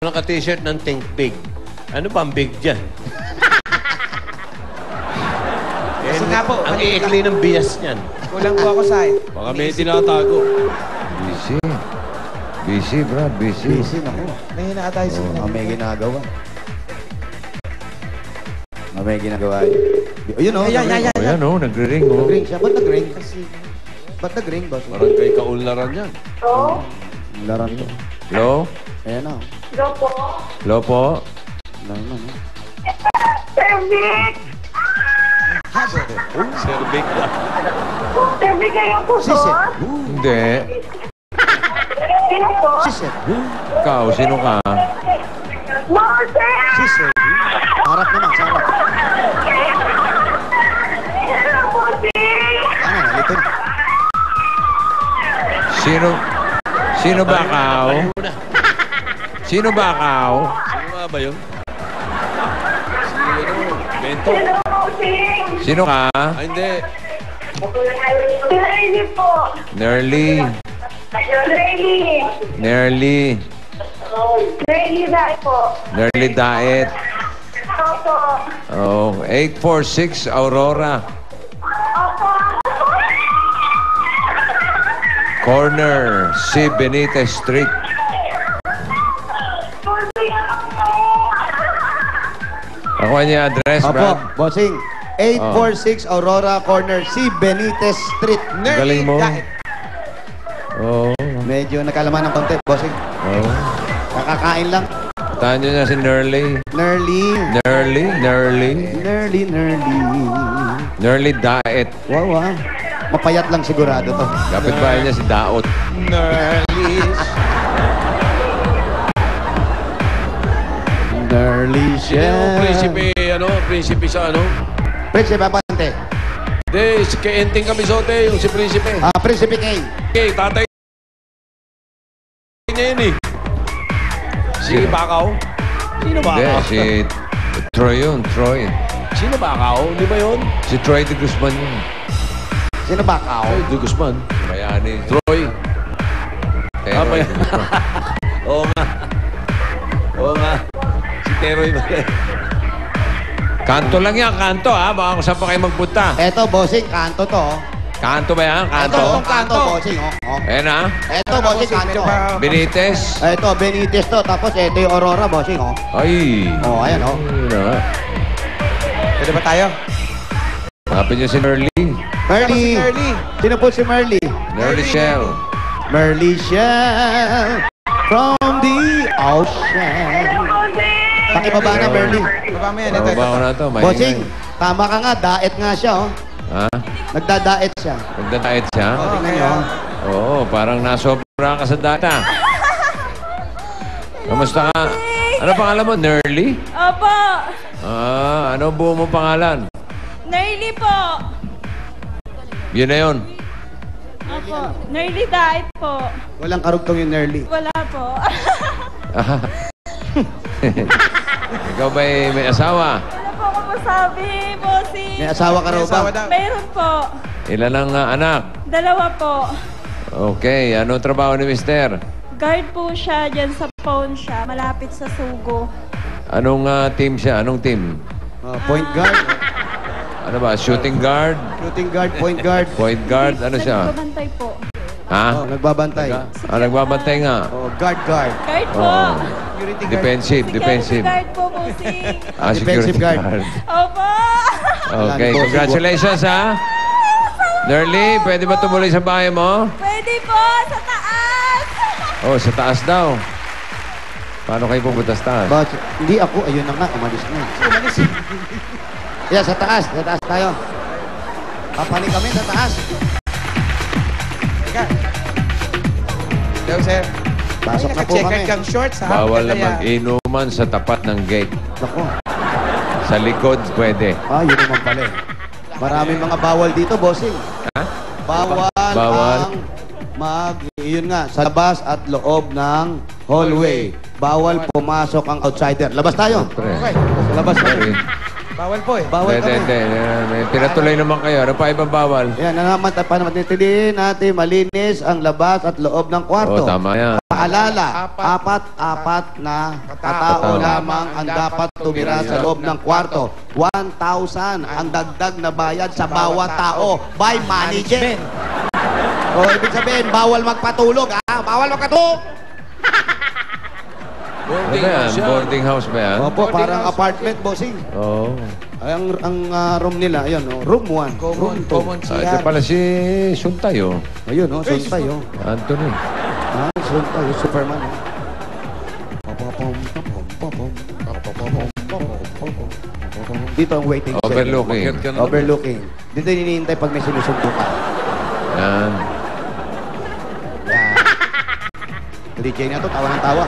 Naka-t-shirt ng Think Big. Ano ba ang big dyan? Kasi nga po, ang iikli ng bias niyan. kulang po ako sa... Baka may tinatago. Busy. Busy, Brad. Busy. Busy, naku. May hinaatay sa May ginagawa. May ginagawa yun. Ayun o. Ayan o, nagre-ring o. Nag-ring siya. Ba't nag-ring? Ba't nag-ring, boss? Parang kay kaunlaran yan. Hello? Laran to. Hello? Ayan o. Hello po? Hello po? Laran o. Cervic! Cervic na. Cervic kayo po, Sisip. boss? Hindi. Sino po? Sisip. Ikaw, sino ka? Moses! Sisip. Harap naman, sa harap. Hello, Moses! Ano, nalito na. Sino ba ikaw? Sino ba ikaw? Sino nga ba yun? Si ano? Bento? Hello, Moses! Sino ka? Ah, hindi. Si Riley po! Nerly. Riley! Nerly. Riley dahil po. Nerly Daet. Opo. Oh, 846 Aurora. Opo. Corner, C. Benitez Street. Ako niya address, Opo, Brad. bossing. 846 Aurora Corner C. Benitez Street. Galing mo. Oh. Medyo nagkalaman ng konti, bossing. Oh. Kakakain lang. Tahan nyo niya si Nerly. Nerly. Nerly? Nerly? Nerly, Nerly. Nerly Daet. Wow, ah. Mapayat lang sigurado to. Kapitbahay niya si Daot. Nerly. Nerly Sino yung prinsipe, prinsipe sa ano? Prinsipe Abante. Hindi, si kay Enting Kamisote, yung si prinsipe. Prinsipe Kane. Okay, tatay niya yun eh. Si Sino? Bakaw? Sino Hindi, Bakaw? si Troy yun, Troy. Sino Bakaw? Di ba yun? Si Troy de Guzman yun. Sino ba kao? Ay, Di Guzman. Kaya ni Troy. Teroy. Oo nga. Oo nga. Si Teroy ba? Kanto lang yan, kanto ha. Baka kung saan pa kayo magpunta. Eto, bossing, kanto to. Kanto ba yan? Ito, Kanto? itong kanto, bossing. Ayan ha. Ito, bossing, kanto. Benitez. Ito, Benitez to. Tapos ito yung Aurora, bossing, oh. Ay. Ayan, oh. Ayun ha. Pwede ba tayo? Hanapin niyo si Nerly. Merly. Merly. Sino po si Merly? Nerly Shell. Merly Shell from the ocean. Pakibaba na, Merly. Baba mo yan. Ito, Baba ko ito. na ito. Bossing, tama ka nga. Daet nga siya, oh. Ha? Nagdadaet siya. Nagdadait siya? Oh, tingnan niyo, oh. Oo, parang nasobra ka sa data. Kamusta ka? Ano pangalan mo? Nerly? Opo. Ano buo mong pangalan? Nerly po. Yun na yun. Opo. Nerly diet po. Walang karugtong yung Nerly. Wala po. Ikaw ba'y may asawa? Wala po ako masabi, bossing. May asawa ka raw ba? Asawa daw. Mayroon po. Ilan ang anak? 2 po. Okay, anong trabaho ni Mister? Guard po siya dyan sa phone siya, malapit sa Sugo. Anong team siya? Anong team? Point guard. Ano ba? Shooting guard? Shooting guard, point guard. Point guard? Ano siya? Nagbabantay po. Ha? Nagbabantay. Nagbabantay nga. Guard, guard. Guard po. Security guard. Defensive, Security defensive. guard po, bossing. Defensive guard. Opo. Okay, congratulations ha. Nerly, pwede ba tumuloy sa bahay mo? Pwede po, sa taas. Oh, sa taas daw. Paano kayo pupunta sa taas? But, hindi ako. Ayun na nga, umalis na. Umalis. Yeah, sa taas. Sa taas tayo. Papaling kami sa taas. Teka. Hello, sir. Pasok na po Naka-checkered kami. kang shorts, ha? Bawal na Kaya- mag-inuman sa tapat ng gate. Naku. Sa likod, pwede. Yun naman pala eh. Maraming mga bawal dito, bossing. Ha? Bawal, Bawal. ang yun nga, sa labas at loob ng hallway. Bawal pumasok ang outsider. Labas tayo. Pre. Sa labas tayo. Sorry. Bawal po eh. Bawal Hindi, kami. hindi. Pinatuloy naman kayo. Ano pa ibang bawal? Yan, naman, natin malinis ang labas at loob ng kwarto. Oo, tama yan. Paalala, apat na katao lamang ang dapat tumira sa loob ng kwarto. 1,000 ang dagdag na bayad sa bawat tao by management. O, ibig sabihin, bawal magpatulog, ha? Bawal magpatulog! Boarding Ano ba yan? house yan. Boarding house ba yan? Opo, parang apartment, bossing. Oo. Ay, ang room nila, ayun, oh, room 1, room 2. Common Ito pala si Suntay, oh. Ayun, oh, Suntay, oh. Anthony. Ah, Suntay, oh, Superman, oh. Dito ang waiting cell. Overlooking. Bakit ka na? Overlooking. Dito hinihintay pag may sinusuntukan. Yan. Yan. DJ na to, tawa ng tawa.